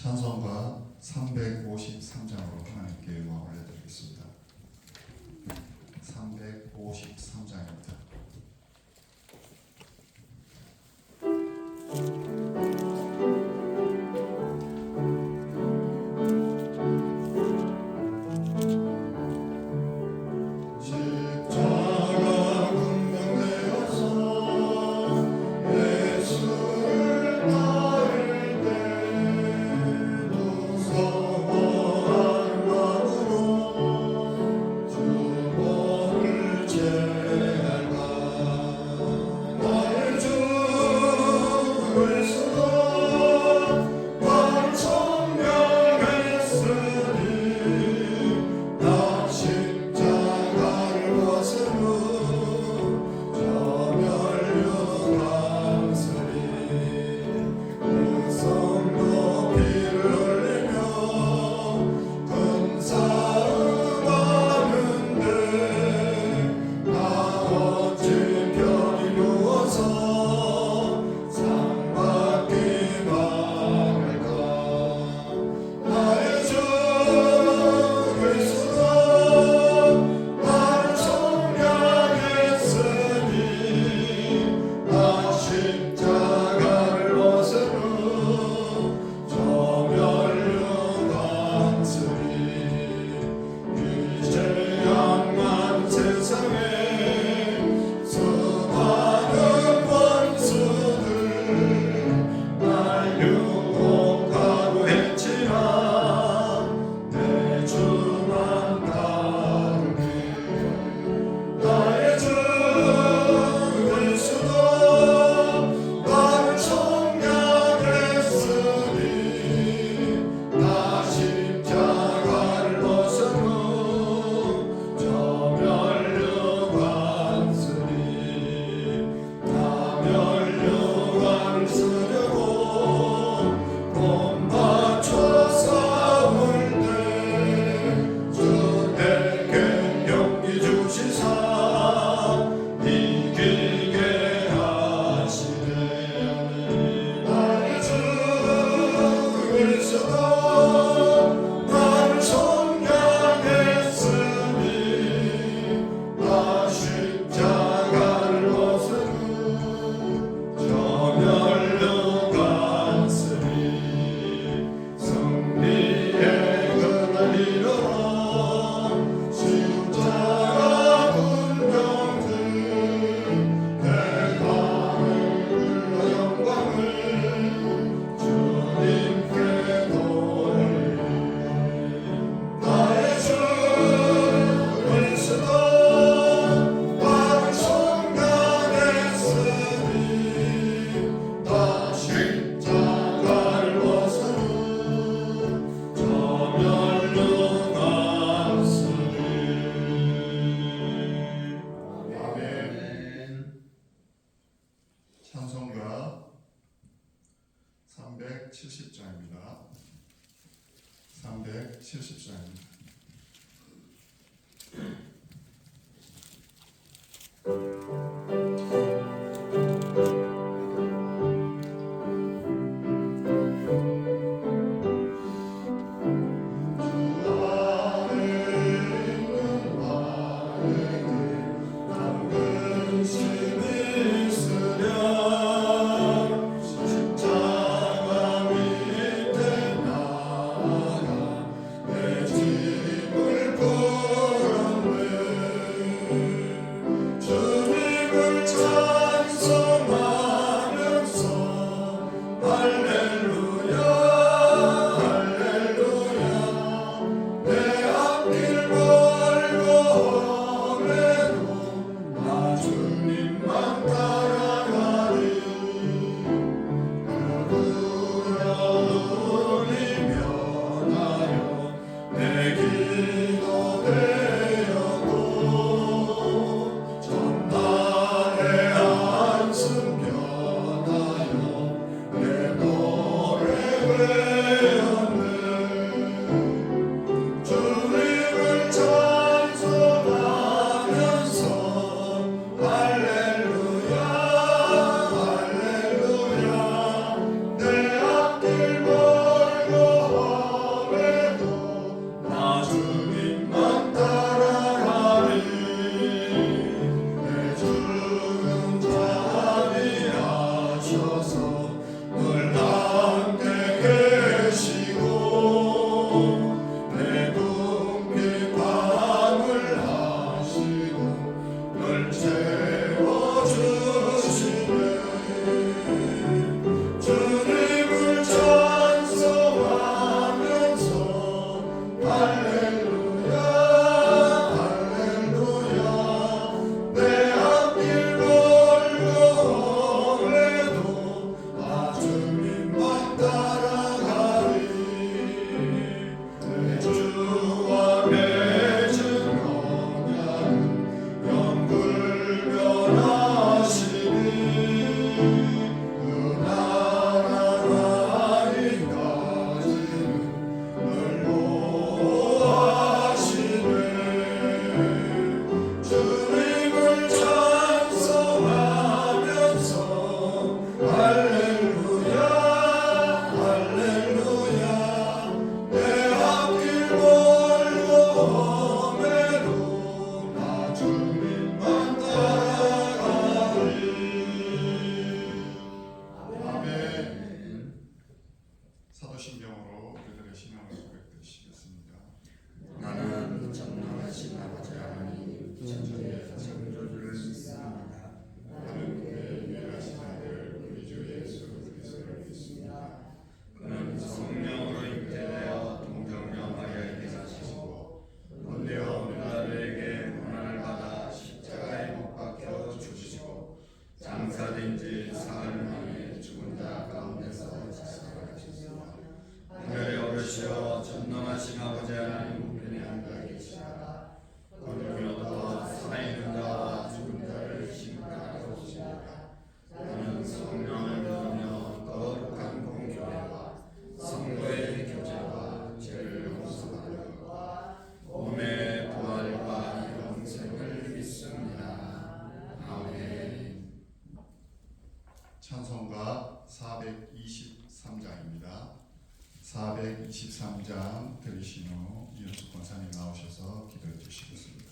찬송가 353장으로 하나님께 영광 올려드리겠습니다. 353장입니다. 찬송가 370장입니다. 370장입니다. 십자가 밑에 나가 내 하늘의 어르시여 전능하신 아버지 하나님 은혜한 계시다가 오늘도 살아있는 자와 죽은 자를 심판하러 오시리라. 나는 성령을 믿으며 거룩한 공교회와 성도의 교제와 죄를 용서받는 것과 몸의 부활과 영생을 믿습니다. 아멘. 찬송가 423장입니다. 423장 들으신 후 이현숙 권사님 나오셔서 기도해 주시겠습니다.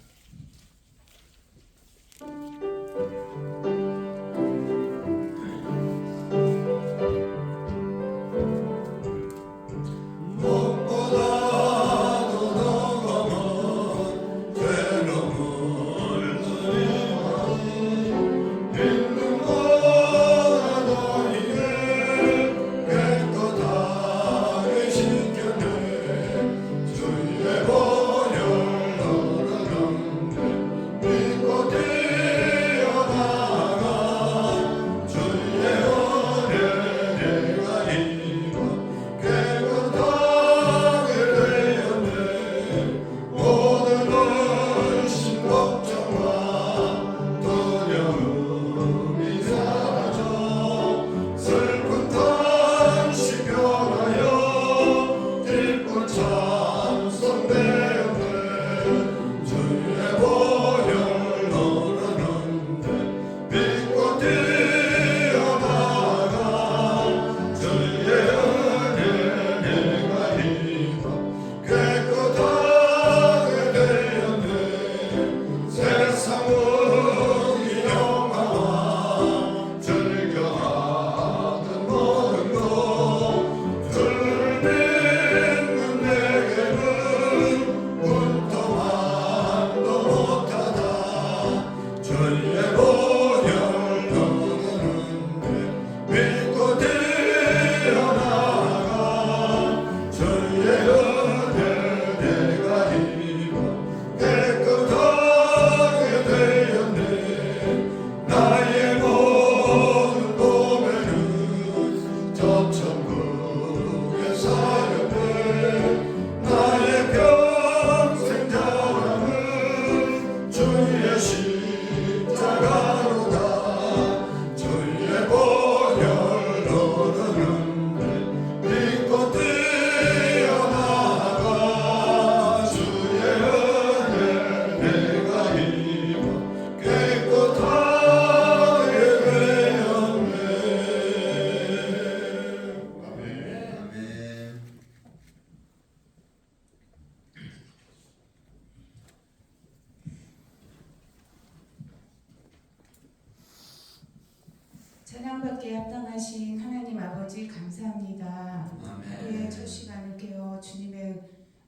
찬양받기에 합당하신 하나님 아버지 감사합니다. 하루의 첫 시간을 깨어 주님의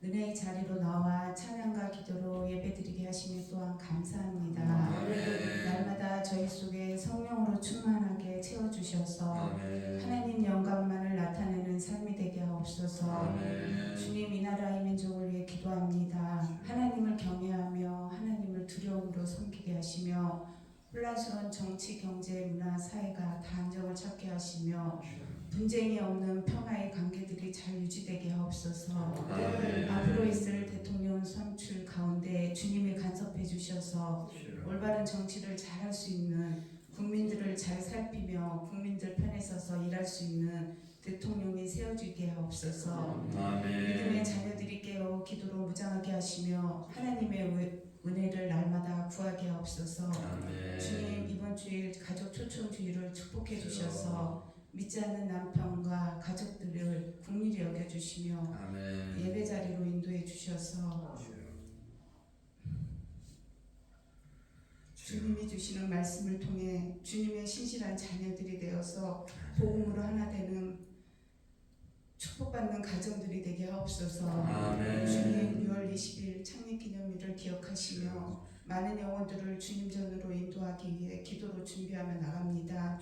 은혜의 자리로 나와 찬양과 기도로 예배드리게 하시니 또한 감사합니다. 날마다 저희 속에 성령으로 충만하게 채워주셔서 하나님 영광만을 나타내는 삶이 되게 하옵소서. 주님, 이 나라 이 민족을 위해 기도합니다. 하나님을 경외하며 하나님을 두려움으로 섬기게 하시며 혼란스러운 정치, 경제, 문화, 사회가 다 안정을 찾게 하시며 분쟁이 없는 평화의 관계들이 잘 유지되게 하옵소서. 앞으로 있을 대통령 선출 가운데 주님이 간섭해 주셔서 올바른 정치를 잘할 수 있는, 국민들을 잘 살피며 국민들 편에 서서 일할 수 있는 대통령이 세워지게 하옵소서. 믿음의 자녀들이 깨어 기도로 무장하게 하시며 하나님의 은혜를 날마다 구하게 하옵소서. 주님, 이번 주일 가족 초청주일을 축복해 주셔서 믿지 않는 남편과 가족들을 긍휼히 여겨주시며 예배 자리로 인도해 주셔서 주님이 주시는 말씀을 통해 주님의 신실한 자녀들이 되어서 복음으로 하나 되는 축복받는 가정들이 되게 하옵소서. 주님, 6월 20일 창립기념일을 기억하시며 많은 영혼들을 주님 전으로 인도하기 위해 기도로 준비하며 나갑니다.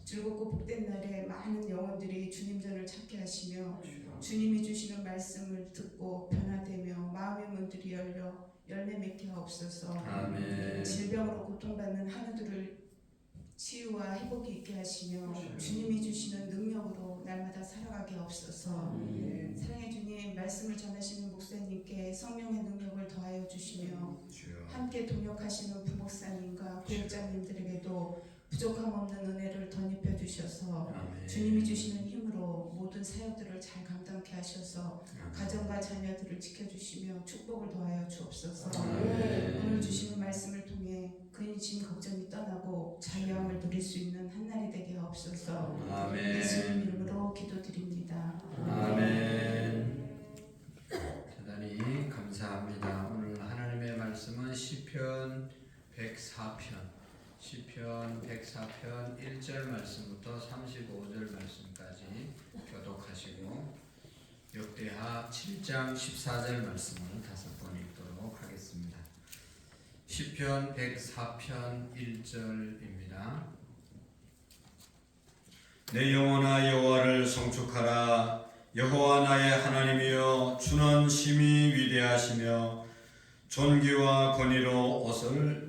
즐겁고 복된 날에 많은 영혼들이 주님 전을 찾게 하시며 주님이 주시는 말씀을 듣고 변화되며 마음의 문들이 열려 열매 맺게 하옵소서. 질병으로 고통받는 한우들을 치유와 회복이 있게 하시며 주님이 주시는 능력으로 날마다 살아가게 없어서 사랑의 주님, 말씀을 전하시는 목사님께 성령의 능력을 더하여 주시며 함께 동역하시는 부목사님과 교육자님들에게도 부족함 없는 은혜를 덧입혀 주셔서 주님이 주시는 힘으로 모든 사역들을 잘 감당케 하셔서 가정과 자녀들을 지켜주시며 축복을 더하여 주옵소서. 오늘 주시는 말씀을 통해 근심 걱정이 떠나고 자유함을 누릴 수 있는 한날이 되게 하옵소서. 예수님 이름으로 기도드립니다. 아멘. 대단히 감사합니다. 오늘 하나님의 말씀은 시편 104편 104편 1절 말씀부터 35절 말씀까지 교독하시고 역대하 7장 14절 말씀을 5번 읽도록 하겠습니다. 시편 104편 1절입니다. 내 영혼아 여호와를 송축하라. 여호와 나의 하나님이여, 주는 심히 위대하시며 존귀와 권위로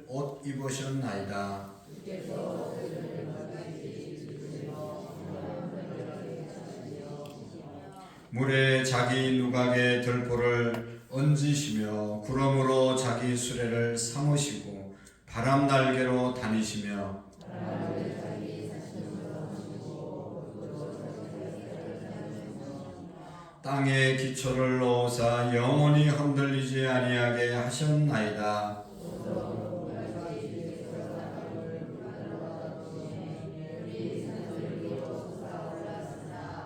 옷 입으셨나이다. 물에 자기 누각의 들보를 얹으시며 구름으로 자기 수레를 삼으시고 바람 날개로 다니시며 땅에 기초를 놓으사 영원히 흔들리지 아니하게 하셨나이다.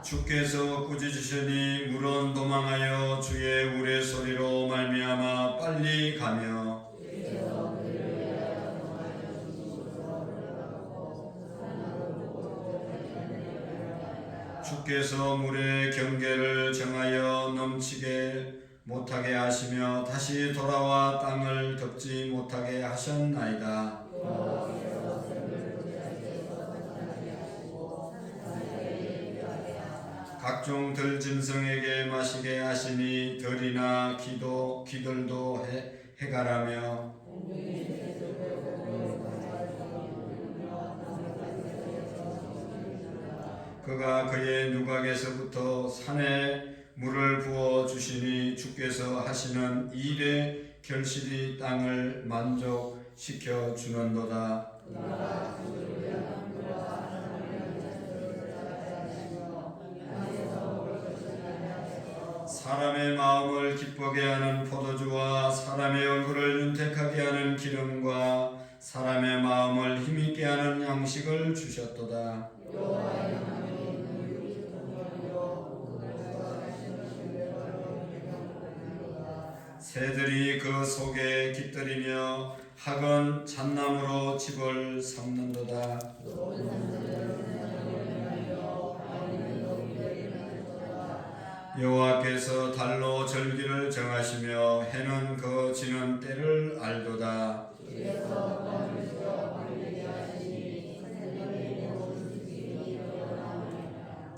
주께서 꾸짖으시니 물은 도망하여 주의 우레소리로 말미암아 빨리 가며 주께서 물의 경계를 정하여 넘치게 못하게 하시며 다시 돌아와 땅을 덮지 못하게 하셨나이다. 각종 들짐승에게 마시게 하시니 들이나 기들도 해가라며 그가 그의 누각에서부터 산에 물을 부어 주시니 주께서 하시는 일의 결실이 땅을 만족시켜 주는도다. 사람의 마음을 기쁘게 하는 포도주와 사람의 얼굴을 윤택하게 하는 기름과 사람의 마음을 힘있게 하는 양식을 주셨도다. 새들이 그 속에 깃들이며 학은 잣나무로 집을 삼는도다. 여호와께서 달로 절기를 정하시며 해는 그 지는 때를 알도다.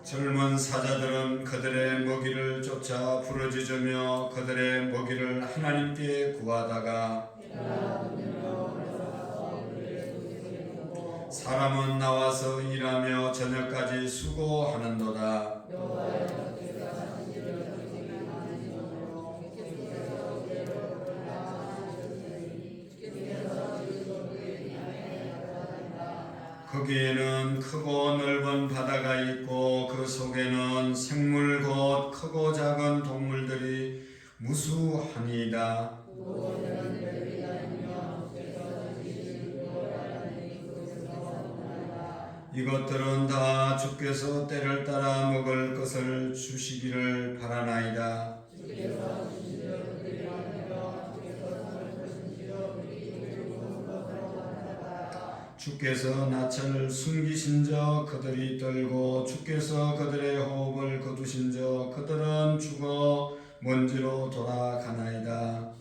젊은 사자들은 그들의 먹이를 쫓아 부르짖으며 그들의 먹이를 하나님께 구하다가 사람은 나와서 일하며 저녁까지 수고하는도다. 거기에는 크고 넓은 바다가 있고 그 속에는 생물 곧 크고 작은 동물들이 무수하니이다. 이것들은 다 주께서 때를 따라 먹을 것을 주시기를 바라나이다. 주께서 낯을 숨기신저 그들이 떨고 주께서 그들의 호흡을 거두신저 그들은 죽어 먼지로 돌아가나이다.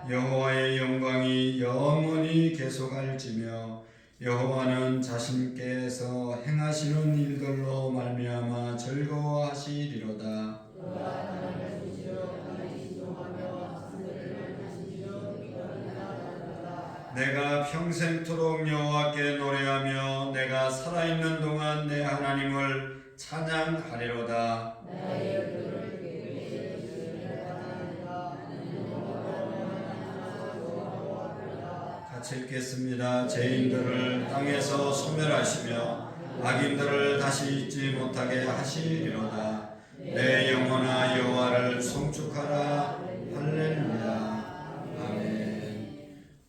여호와의 영광이 영원히 계속할지며 여호와는 자신께서 행하시는 일들로 말미암아 즐거워하시리로다. 내가 평생토록 여호와께 노래하며 내가 살아있는 동안 내 하나님을 찬양하리로다. 같이 읽겠습니다. 죄인들을 땅에서 소멸하시며 악인들을 다시 잊지 못하게 하시리로다. 내 영혼아 여호와를 송축하라. 할렐루야. 아멘.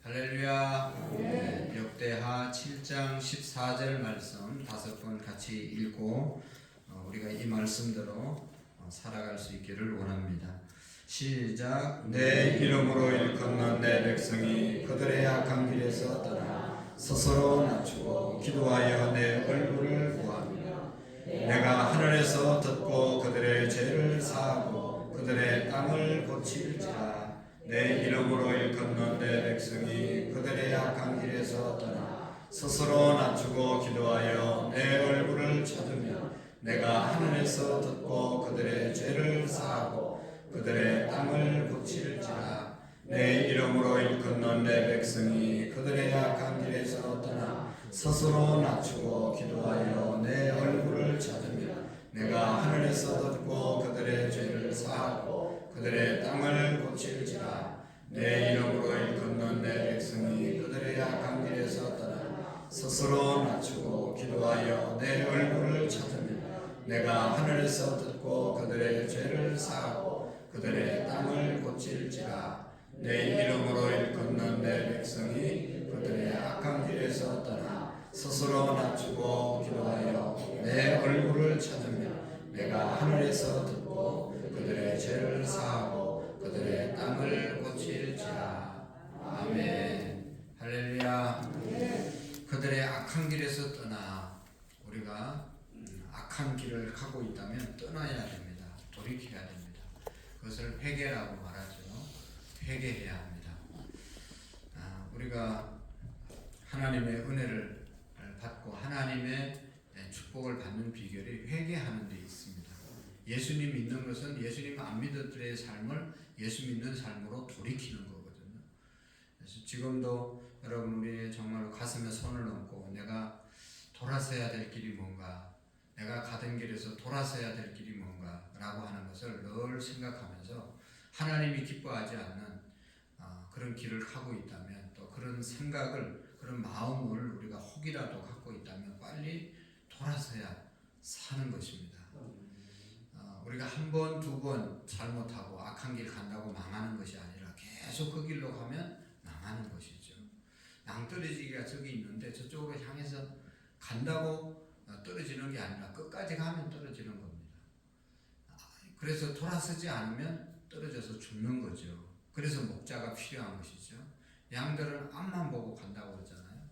할렐루야. 네, 역대하 7장 14절 말씀 5번 같이 읽고 우리가 이 말씀대로 살아갈 수 있기를 원합니다. 시작. 내 이름으로 일컫는 내 백성이 그들의 악한 길에서 떠나 스스로 낮추고 기도하여 내 얼굴을 구하며 내가 하늘에서 듣고 그들의 죄를 사하고 그들의 땅을 고칠지라. 내 이름으로 일컫는 내 백성이 그들의 악한 길에서 떠나 스스로 낮추고 기도하여 내 얼굴을 찾으며 내가 하늘에서 듣고 그들의 죄를 사하고 그들의 땅을 고칠지라. 내 이름으로 일컫는 내 백성이 그들의 악한 길에서 떠나 스스로 낮추고 기도하여 내 얼굴을 찾으며 내가 하늘에서 듣고 그들의 죄를 사하고 그들의 땅을 고칠지라. 내 이름으로 일컫는 내 백성이 그들의 악한 길에서 떠나 스스로 낮추고 기도하여 내 얼굴을 찾으며 내가 하늘에서 듣고 그들의 죄를 사하고 그들의 땅을 고칠지라. 내 이름으로 일컫는 내 백성이 그들의 악한 길에서 떠나 스스로 낮추고 기도하여 내 얼굴을 찾으며 내가 하늘에서 듣고 그들의 죄를 사하고 그들의 땅을 고칠지라. 아멘. 할렐루야. 그들의 악한 길에서 떠나 우리가 악한 길을 가고 있다면 떠나야 됩니다. 돌이켜야 됩니다. 그것을 회개라고 말하죠. 회개해야 합니다. 우리가 하나님의 은혜를 받고 하나님의 축복을 받는 비결이 회개하는 데 있습니다. 예수님 믿는 것은 예수님 안 믿었들의 삶을 예수 믿는 삶으로 돌이키는 거거든요. 그래서 지금도 여러분 우리 정말로 가슴에 손을 얹고 내가 돌아서야 될 길이 뭔가, 내가 가던 길에서 돌아서야 될 길이 뭔가 라고 하는 것을 늘 생각하면서 하나님이 기뻐하지 않는 그런 길을 가고 있다면, 또 그런 생각을, 그런 마음을 우리가 혹이라도 갖고 있다면 빨리 돌아서야 사는 것입니다. 우리가 한 번, 두 번 잘못하고 악한 길 간다고 망하는 것이 아니라 계속 그 길로 가면 망하는 것이죠. 낭떠러지기가 저기 있는데 저쪽으로 향해서 간다고 떨어지는 게 아니라 끝까지 가면 떨어지는 겁니다. 그래서 돌아서지 않으면 떨어져서 죽는 거죠. 그래서 목자가 필요한 것이죠. 양들은 앞만 보고 간다고 그러잖아요.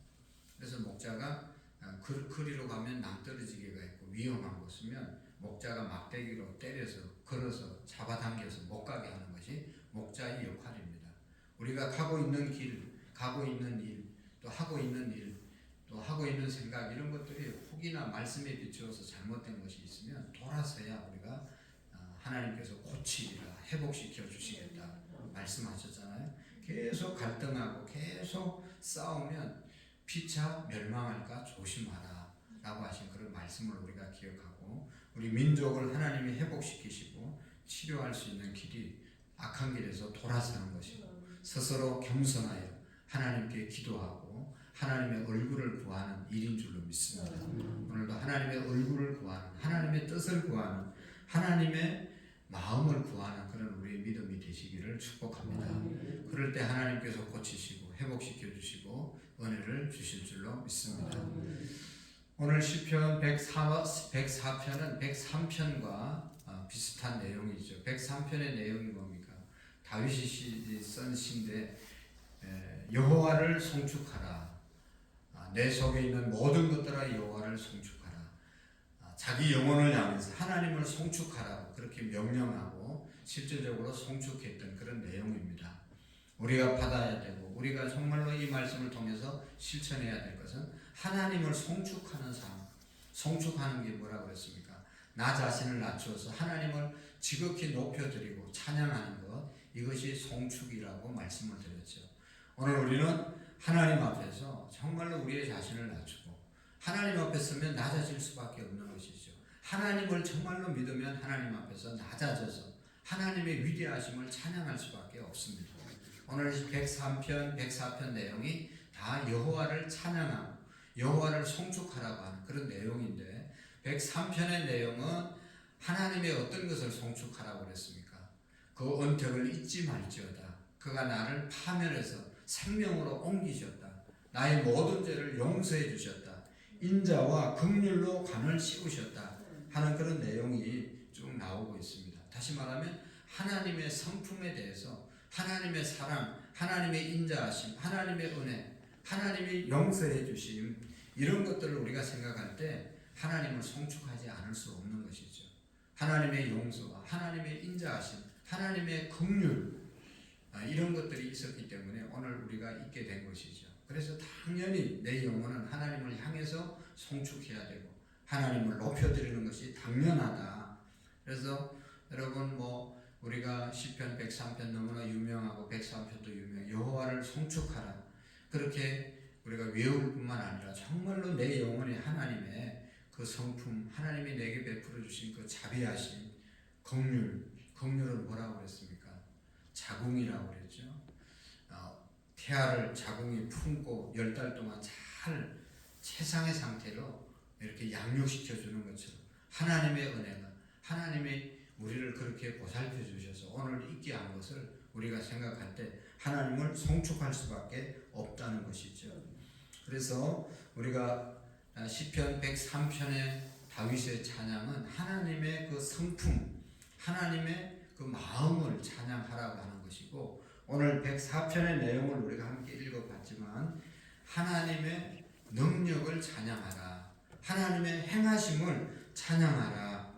그래서 목자가 그리로 가면 낭떠러지기가 있고 위험한 곳이면 목자가 막대기로 때려서 걸어서 잡아당겨서 못 가게 하는 것이 목자의 역할입니다. 우리가 가고 있는 길, 가고 있는 일, 또 하고 있는 일, 또 하고 있는 생각, 이런 것들이 혹이나 말씀에 비추어서 잘못된 것이 있으면 돌아서야 우리가 하나님께서 고치리라, 회복시켜 주시겠다 말씀하셨잖아요. 계속 갈등하고 계속 싸우면 피차 멸망할까 조심하라 라고 하신 그런 말씀을 우리가 기억하고, 우리 민족을 하나님이 회복시키시고 치료할 수 있는 길이 악한 길에서 돌아서는 것이고 스스로 겸손하여 하나님께 기도하고 하나님의 얼굴을 구하는 일인 줄로 믿습니다. 오늘도 하나님의 얼굴을 구하는, 하나님의 뜻을 구하는, 하나님의 마음을 구하는 그런 우리의 믿음이 되시기를 축복합니다. 그럴 때 하나님께서 고치시고 회복시켜 주시고 은혜를 주실 줄로 믿습니다. 오늘 시편 104편은 103편과 비슷한 내용이죠. 103편의 내용이 뭡니까? 다윗이 쓴 시인데 여호와를 송축하라. 내 속에 있는 모든 것들아 여호와를 송축하라. 자기 영혼을 향해서 하나님을 송축하라고 그렇게 명령하고 실질적으로 송축했던 그런 내용입니다. 우리가 받아야 되고 우리가 정말로 이 말씀을 통해서 실천해야 될 것은 하나님을 송축하는 삶. 송축하는 게 뭐라고 그랬습니까? 나 자신을 낮추어서 하나님을 지극히 높여드리고 찬양하는 것, 이것이 송축이라고 말씀을 드렸죠. 오늘 우리는 하나님 앞에서 정말로 우리의 자신을 낮추고 하나님 앞에 서면 낮아질 수밖에 없는 것이죠. 하나님을 정말로 믿으면 하나님 앞에서 낮아져서 하나님의 위대하심을 찬양할 수밖에 없습니다. 오늘 103편, 104편 내용이 다 여호와를 찬양하고 여호와를 송축하라고 하는 그런 내용인데 103편의 내용은 하나님의 어떤 것을 송축하라고 그랬습니까? 그 언택을 잊지 말지어다. 그가 나를 파멸해서 생명으로 옮기셨다. 나의 모든 죄를 용서해 주셨다. 인자와 긍휼로 관을 씌우셨다 하는 그런 내용이 쭉 나오고 있습니다. 다시 말하면 하나님의 성품에 대해서 하나님의 사랑, 하나님의 인자하심, 하나님의 은혜, 하나님이 용서해 주심 이런 것들을 우리가 생각할 때 하나님을 송축하지 않을 수 없는 것이죠. 하나님의 용서와 하나님의 인자하심, 하나님의 긍휼 이런 것들이 있었기 때문에 오늘 우리가 있게 된 것이죠. 그래서 당연히 내 영혼은 하나님을 향해서 송축해야 되고 하나님을 높여드리는 것이 당연하다. 그래서 여러분 우리가 시편 103편 너무나 유명하고 103편도 유명 여호와를 송축하라 그렇게 우리가 외울 뿐만 아니라 정말로 내 영혼이 하나님의 그 성품 하나님이 내게 베풀어 주신 그 자비하심 긍휼은 뭐라고 그랬습니까? 자궁이라고 그랬죠. 태아를 자궁이 품고 10달 동안 잘 최상의 상태로 이렇게 양육시켜 주는 것처럼 하나님의 은혜가 하나님의 우리를 그렇게 보살펴 주셔서 오늘 있게 한 것을 우리가 생각할 때 하나님을 송축할 수밖에 없다는 것이죠. 그래서 우리가 시편 103편의 다윗의 찬양은 하나님의 그 성품, 하나님의 그 마음을 찬양하라고 하는 것이고 오늘 104편의 내용을 우리가 함께 읽어봤지만 하나님의 능력을 찬양하라, 하나님의 행하심을 찬양하라.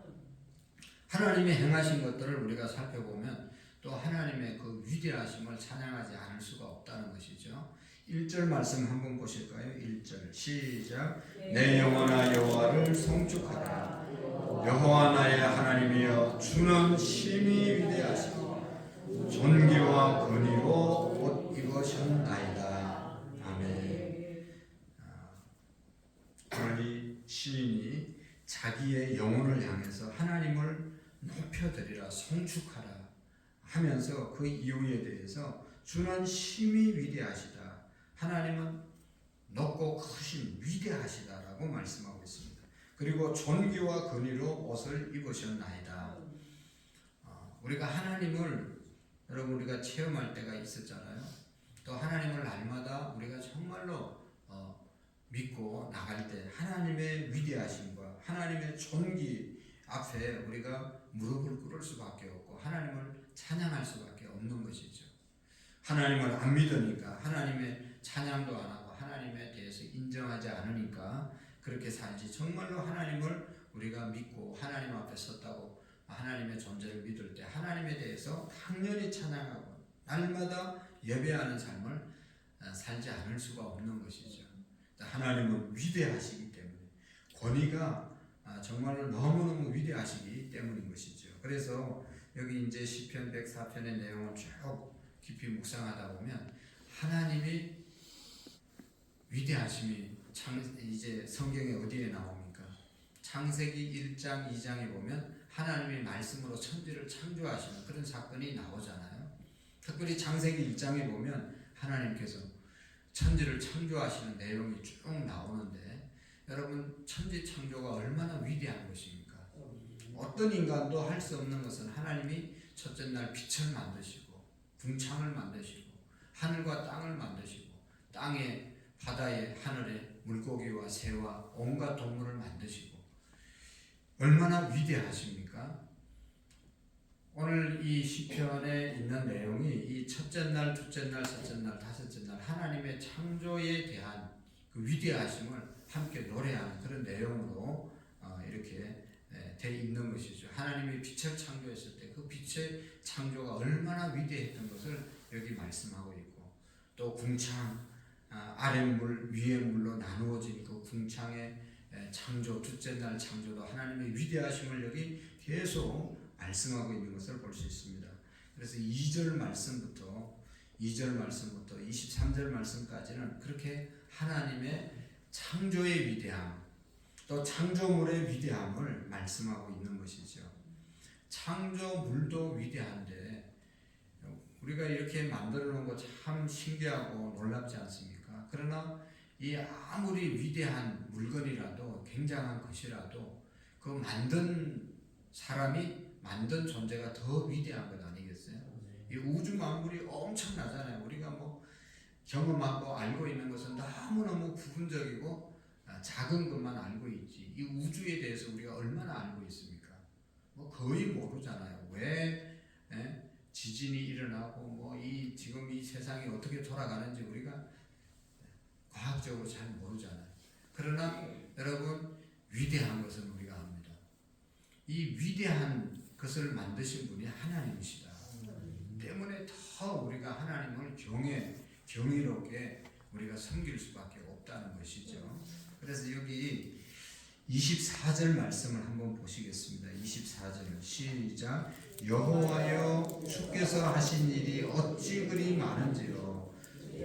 하나님의 행하신 것들을 우리가 살펴보면 또 하나님의 그 위대하심을 찬양하지 않을 수가 없다는 것이죠. 1절 말씀 한번 보실까요? 1절 시작. 내 영혼아 여호와를 송축하라. 여호와 나의 하나님이여 주는 심히 위대하시고 존귀와 권위로 옷 입으셨나이다. 아멘. 오늘 이 시인이 자기의 영혼을 향해서 하나님을 높여드리라 송축하라 하면서 그 이유에 대해서 주는 심히 위대하시다. 하나님은 높고 크신 위대하시다라고 말씀하고 있습니다. 그리고 존귀와 권위로 옷을 입으셨나이다. 우리가 하나님을 여러분 우리가 체험할 때가 있었잖아요. 또 하나님을 날마다 우리가 정말로 믿고 나갈 때 하나님의 위대하심과 하나님의 존귀 앞에 우리가 무릎을 꿇을 수밖에 없고 하나님을 찬양할 수밖에 없는 것이죠. 하나님을 안 믿으니까 하나님의 찬양도 안 하고 하나님에 대해서 인정하지 않으니까 그렇게 살지 정말로 하나님을 우리가 믿고 하나님 앞에 섰다고 하나님의 존재를 믿을 때 하나님에 대해서 당연히 찬양하고 날마다 예배하는 삶을 살지 않을 수가 없는 것이죠. 하나님은 위대하시기 때문에 권위가 정말로 너무너무 위대하시기 때문인 것이죠. 그래서 여기 이제 시편 104편의 내용을 쭉 깊이 묵상하다 보면 하나님이 위대하심이 이제 성경에 어디에 나옵니까? 창세기 1장 2장에 보면 하나님이 말씀으로 천지를 창조하시는 그런 사건이 나오잖아요. 특별히 창세기 1장에 보면 하나님께서 천지를 창조하시는 내용이 쭉 나오는데 여러분 천지 창조가 얼마나 위대한 것입니까? 어떤 인간도 할 수 없는 것은 하나님이 첫째 날 빛을 만드시고 궁창을 만드시고 하늘과 땅을 만드시고 땅에 바다에 하늘에 물고기와 새와 온갖 동물을 만드시고 얼마나 위대하십니까? 오늘 이 시편에 있는 내용이 이 첫째 날, 둘째 날, 셋째 날, 다섯째 날 하나님의 창조에 대한 그 위대하심을 함께 노래하는 그런 내용으로 이렇게 돼 있는 것이죠. 하나님이 빛을 창조했을 때 그 빛의 창조가 얼마나 위대했던 것을 여기 말씀하고 있고 또 궁창 아랫물 위의 물로 나누어진 그 궁창의 창조 둘째 날 창조도 하나님의 위대하심을 여기 계속 말씀하고 있는 것을 볼 수 있습니다. 그래서 2절 말씀부터 2절 말씀부터 23절 말씀까지는 그렇게 하나님의 창조의 위대함, 또 창조물의 위대함을 말씀하고 있는 것이죠. 창조물도 위대한데 우리가 이렇게 만들어 놓은 거 참 신기하고 놀랍지 않습니까? 그러나 이 아무리 위대한 물건이라도 굉장한 것이라도 그 만든 사람이 만든 존재가 더 위대한 것 아니겠어요? 이 우주 만물이 엄청나잖아요. 우리가 뭐 경험하고 알고 있는 것은 너무너무 부분적이고 작은 것만 알고 있지. 이 우주에 대해서 우리가 얼마나 알고 있습니까? 뭐 거의 모르잖아요. 왜 지진이 일어나고 뭐 지금 이 세상이 어떻게 돌아가는지 우리가 과학적으로 잘 모르잖아요. 그러나 여러분 위대한 것은 우리가 압니다. 이 위대한 것을 만드신 분이 하나님이시다. 때문에 더 우리가 하나님을 경이롭게 우리가 섬길 수밖에 없다는 것이죠. 그래서 여기 24절 말씀을 한번 보시겠습니다. 24절 시작. 여호와여 주께서 하신 일이 어찌 그리 많은지요.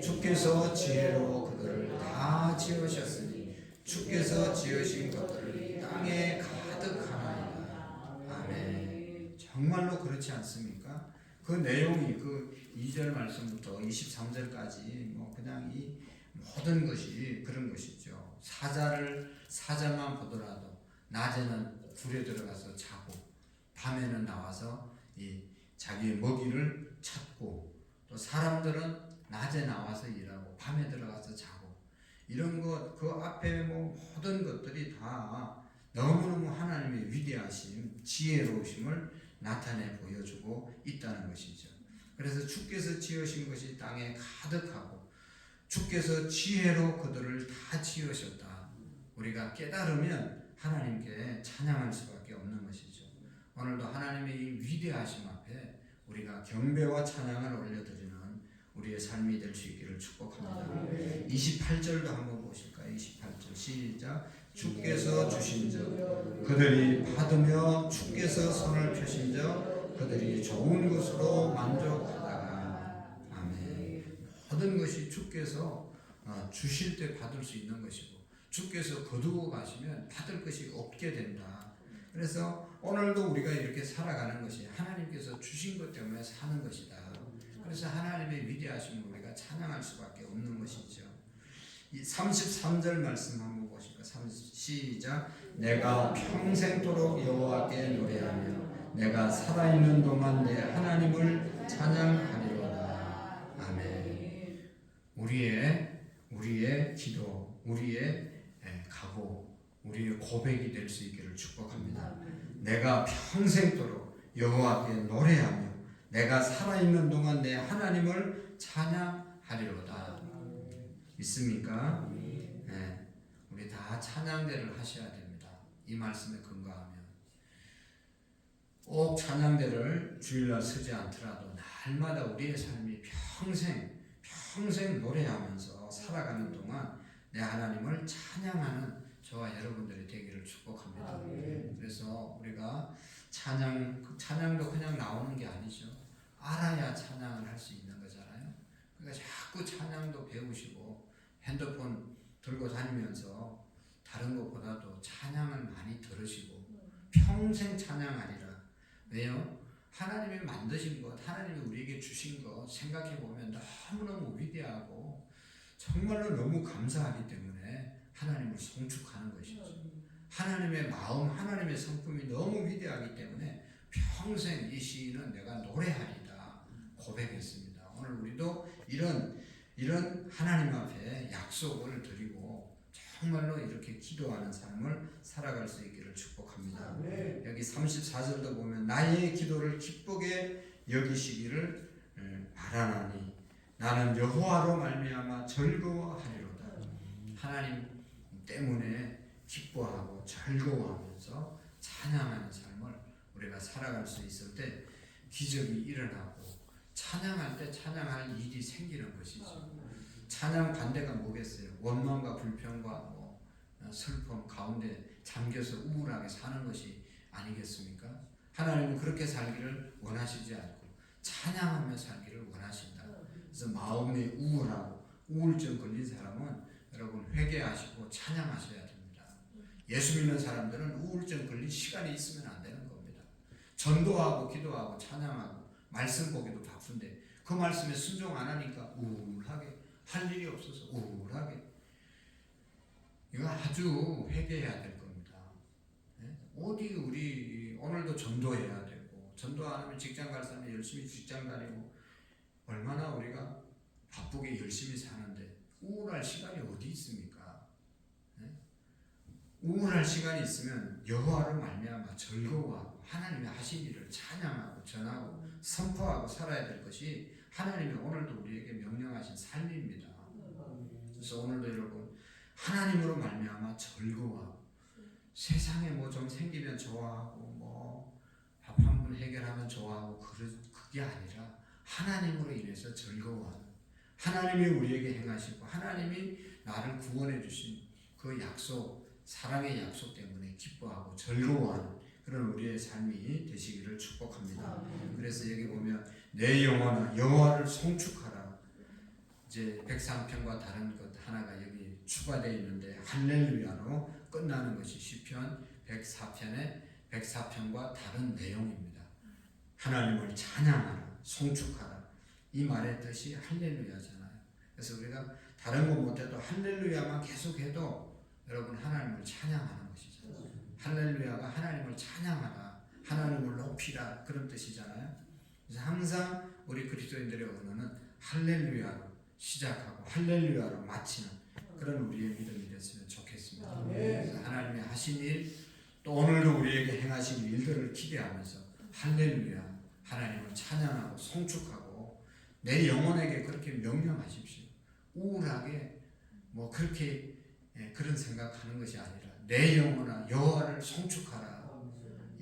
주께서 지혜로 그들을 다 지으셨으니 주께서 지으신 것들을 땅에 가득하나이다. 아멘. 정말로 그렇지 않습니까? 그 내용이 그 2절 말씀부터 23절까지 뭐 그냥 이 모든 것이 그런 것이죠. 사자만 보더라도 낮에는 굴에 들어가서 자고 밤에는 나와서 이 자기의 먹이를 찾고, 또 사람들은 낮에 나와서 일하고 밤에 들어가서 자고, 이런 것 그 앞에 뭐 모든 것들이 다 너무너무 하나님의 위대하심, 지혜로우심을 나타내 보여주고 있다는 것이죠. 그래서 주께서 지으신 것이 땅에 가득하고 주께서 지혜로 그들을 다 지으셨다. 우리가 깨달으면 하나님께 찬양할 수밖에 없는 것이죠. 오늘도 하나님의 이 위대하심 앞에 우리가 경배와 찬양을 올려드리는 우리의 삶이 될 수 있기를 축복합니다. 28절도 한번 보실까요? 28절 시작. 주께서 주신즉 그들이 받으며 주께서 손을 펴신즉 그들이 좋은 것으로 만족하다가. 아멘. 모든 것이 주께서 주실 때 받을 수 있는 것이고 주께서 거두고 가시면 받을 것이 없게 된다. 그래서 오늘도 우리가 이렇게 살아가는 것이 하나님께서 주신 것 때문에 사는 것이다. 그래서 하나님의 위대하심을 우리가 찬양할 수밖에 없는 것이죠. 이 33절 말씀 한번 보실까? 시작. 내가 평생도록 여호와께 노래하며 내가 살아있는 동안 내 하나님을 찬양하리로다. 아멘. 우리의 기도, 우리의 각오, 우리의 고백이 될 수 있기를 축복합니다. 내가 평생도록 여호와께 노래하며 내가 살아있는 동안 내 하나님을 찬양하리로다. 믿습니까? 네. 우리 다 찬양대를 하셔야 됩니다. 이 말씀에 근거하면 꼭 찬양대를 주일날 서지 않더라도 날마다 우리의 삶이 평생 노래하면서 살아가는 동안 내 하나님을 찬양하는 저와 여러분들이 되기를 축복합니다. 그래서 우리가 찬양도 그냥 나오는 게 아니죠. 알아야 찬양을 할 수 있는 거잖아요. 그러니까 자꾸 찬양도 배우시고 핸드폰 들고 다니면서 다른 것보다도 찬양을 많이 들으시고 평생 찬양하리라. 왜요? 하나님이 만드신 것, 하나님이 우리에게 주신 것 생각해 보면 너무너무 위대하고 정말로 너무 감사하기 때문에 하나님을 송축하는 것이죠. 하나님의 마음, 하나님의 성품이 너무 위대하기 때문에 평생 이 시인은 내가 노래하리다 고백했습니다. 오늘 우리도 이런 하나님 앞에 약속을 드리고 정말로 이렇게 기도하는 삶을 살아갈 수 있기를 축복합니다. 여기 34절도 보면 나의 기도를 기쁘게 여기시기를 바라나니 나는 여호와로 말미암아 즐거워하리로다. 하나님 때문에 기뻐하고 즐거워하면서 찬양하는 삶을 우리가 살아갈 수 있을 때 기적이 일어나고 찬양할 때 찬양할 일이 생기는 것이죠. 찬양 반대가 뭐겠어요? 원망과 불평과 슬픔 가운데 잠겨서 우울하게 사는 것이 아니겠습니까? 하나님은 그렇게 살기를 원하시지 않고 찬양하며 살기를 원하신다. 그래서 마음이 우울하고 우울증 걸린 사람은 여러분 회개하시고 찬양하셔야 됩니다. 예수 믿는 사람들은 우울증 걸린 시간이 있으면 안 되는 겁니다. 전도하고 기도하고 찬양하고 말씀 보기도 바쁜데 그 말씀에 순종 안 하니까 우울하게 할 일이 없어서 우울하게 이거 아주 회개해야 될 겁니다. 어디 우리 오늘도 전도해야 되고 전도 안 하면 직장 갈 사람이 열심히 직장 다니고 얼마나 우리가 바쁘게 열심히 사는데 우울할 시간이 어디 있습니까? 우울할 시간이 있으면 여호와를 말미암아 즐거워하고 하나님의 하신 일을 찬양하고 전하고 선포하고 살아야 될 것이 하나님이 오늘도 우리에게 명령하신 삶입니다. 그래서 오늘도 여러분 하나님으로 말미암아 즐거워하고 세상에 뭐 좀 생기면 좋아하고 뭐 밥 한 번 해결하면 좋아하고 그게 아니라 하나님으로 인해서 즐거워하는 하나님이 우리에게 행하시고 하나님이 나를 구원해 주신 그 약속 사랑의 약속 때문에 기뻐하고 즐거워하는 그런 우리의 삶이 되시기를 축복합니다. 그래서 여기 보면 내 영혼아 여호와를 송축하라. 이제 103편과 다른 것 하나가 여기 추가되어 있는데 할렐루야로 끝나는 것이 시편 104편과 다른 내용입니다. 하나님을 찬양하라, 송축하라. 이 말의 뜻이 할렐루야잖아요. 그래서 우리가 다른 것 못해도 할렐루야만 계속해도 여러분 하나님을 찬양하는 것이잖아요. 할렐루야가 하나님을 찬양하라, 하나님을 높이라 그런 뜻이잖아요. 그래서 항상 우리 그리스도인들의 언어는 할렐루야로 시작하고 할렐루야로 마치는 그런 우리의 믿음이 됐으면 좋겠습니다. 그래서 하나님의 하신 일, 또 오늘도 우리에게 행하신 일들을 기대하면서 할렐루야, 하나님을 찬양하고 송축하고 내 영혼에게 그렇게 명령하십시오. 우울하게 뭐 그렇게 그런 생각하는 것이 아니라 내 영혼아 여호와를 송축하라,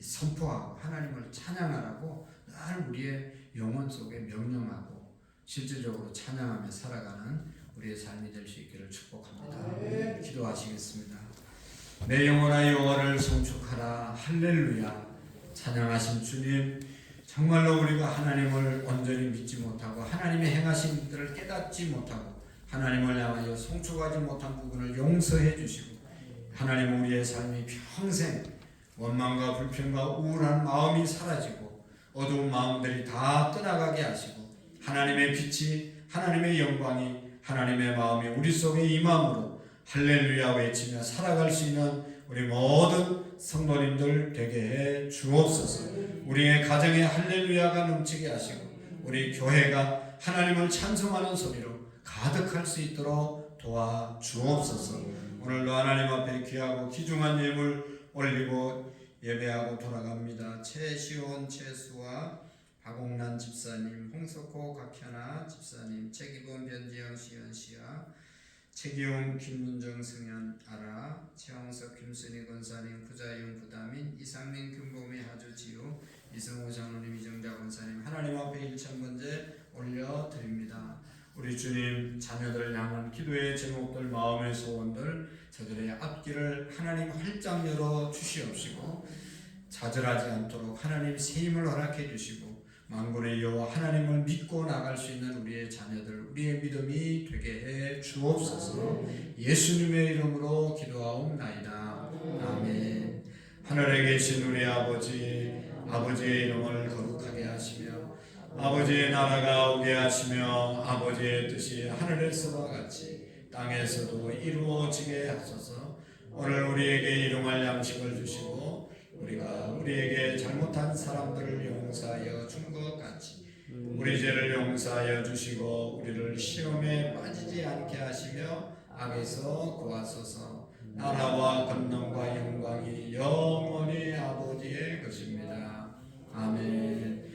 선포하고 하나님을 찬양하라고 늘 우리의 영혼 속에 명령하고 실질적으로 찬양하며 살아가는 우리의 삶이 될 수 있기를 축복합니다. 기도하시겠습니다. 내 영혼아 여호와를 송축하라. 할렐루야. 찬양하신 주님, 정말로 우리가 하나님을 온전히 믿지 못하고 하나님의 행하신 일들을 깨닫지 못하고 하나님을 향하여 송축하지 못한 부분을 용서해 주시고 하나님 우리의 삶이 평생 원망과 불평과 우울한 마음이 사라지고 어두운 마음들이 다 떠나가게 하시고 하나님의 빛이 하나님의 영광이 하나님의 마음이 우리 속에 임함으로 할렐루야 외치며 살아갈 수 있는 우리 모든 성도님들 되게 해 주옵소서. 우리의 가정에 할렐루야가 넘치게 하시고 우리 교회가 하나님을 찬송하는 소리로 가득할 수 있도록 도와 주옵소서. 오늘도 하나님 앞에 귀하고 귀중한 예물 올리고 예배하고 돌아갑니다. 최시온 최수와 박옥란 집사님, 홍석호 각현아 집사님, 최기범 변지영 시연 시아, 최기용 김민정 승현 아라, 최홍석 김순희 권사님, 구자용 부다민, 이상민 금보미 하주 지우, 이승호 장로님, 이정자 권사님 하나님 앞에 일천번제 올려드립니다. 우리 주님 자녀들 향한 기도의 제목들, 마음의 소원들, 저들의 앞길을 하나님 활짝 열어 주시옵시고 좌절하지 않도록 하나님 새 힘을 허락해 주시고 만군의 여호와 하나님을 믿고 나갈 수 있는 우리의 자녀들, 우리의 믿음이 되게 해 주옵소서. 예수님의 이름으로 기도하옵나이다. 아멘. 하늘에 계신 우리 아버지, 아버지의 이름을 거룩하게 하시며 아버지의 나라가 오게 하시며 아버지의 뜻이 하늘에서와 같이 땅에서도 이루어지게 하소서. 오늘 우리에게 일용할 양식을 주시고 우리가 우리에게 잘못한 사람들을 용서하여 준 것 같이 우리 죄를 용서하여 주시고 우리를 시험에 빠지지 않게 하시며 악에서 구하소서. 나라와 권능과 영광이 영원히 아버지의 것입니다. 아멘.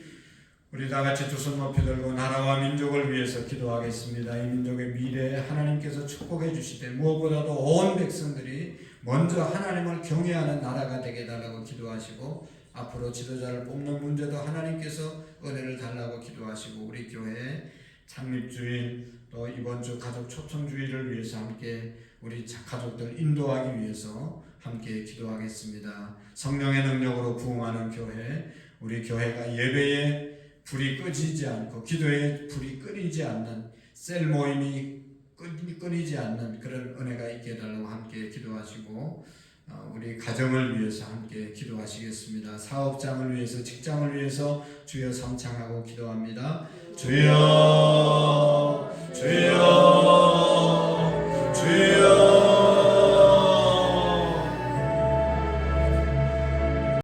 우리 다 같이 두 손 높이 들고 나라와 민족을 위해서 기도하겠습니다. 이 민족의 미래에 하나님께서 축복해 주시되 무엇보다도 온 백성들이 먼저 하나님을 경외하는 나라가 되게 해달라고 기도하시고 앞으로 지도자를 뽑는 문제도 하나님께서 은혜를 달라고 기도하시고 우리 교회 창립주일 또 이번 주 가족 초청주일을 위해서 함께 우리 가족들 인도하기 위해서 함께 기도하겠습니다. 성령의 능력으로 부흥하는 교회, 우리 교회가 예배에 불이 꺼지지 않고 기도에 불이 끊이지 않는 셀 모임이 끊이지 않는 그런 은혜가 있게 해달라고 함께 기도하시고 우리 가정을 위해서 함께 기도하시겠습니다. 사업장을 위해서 직장을 위해서 주여 삼창하고 기도합니다. 주여 주여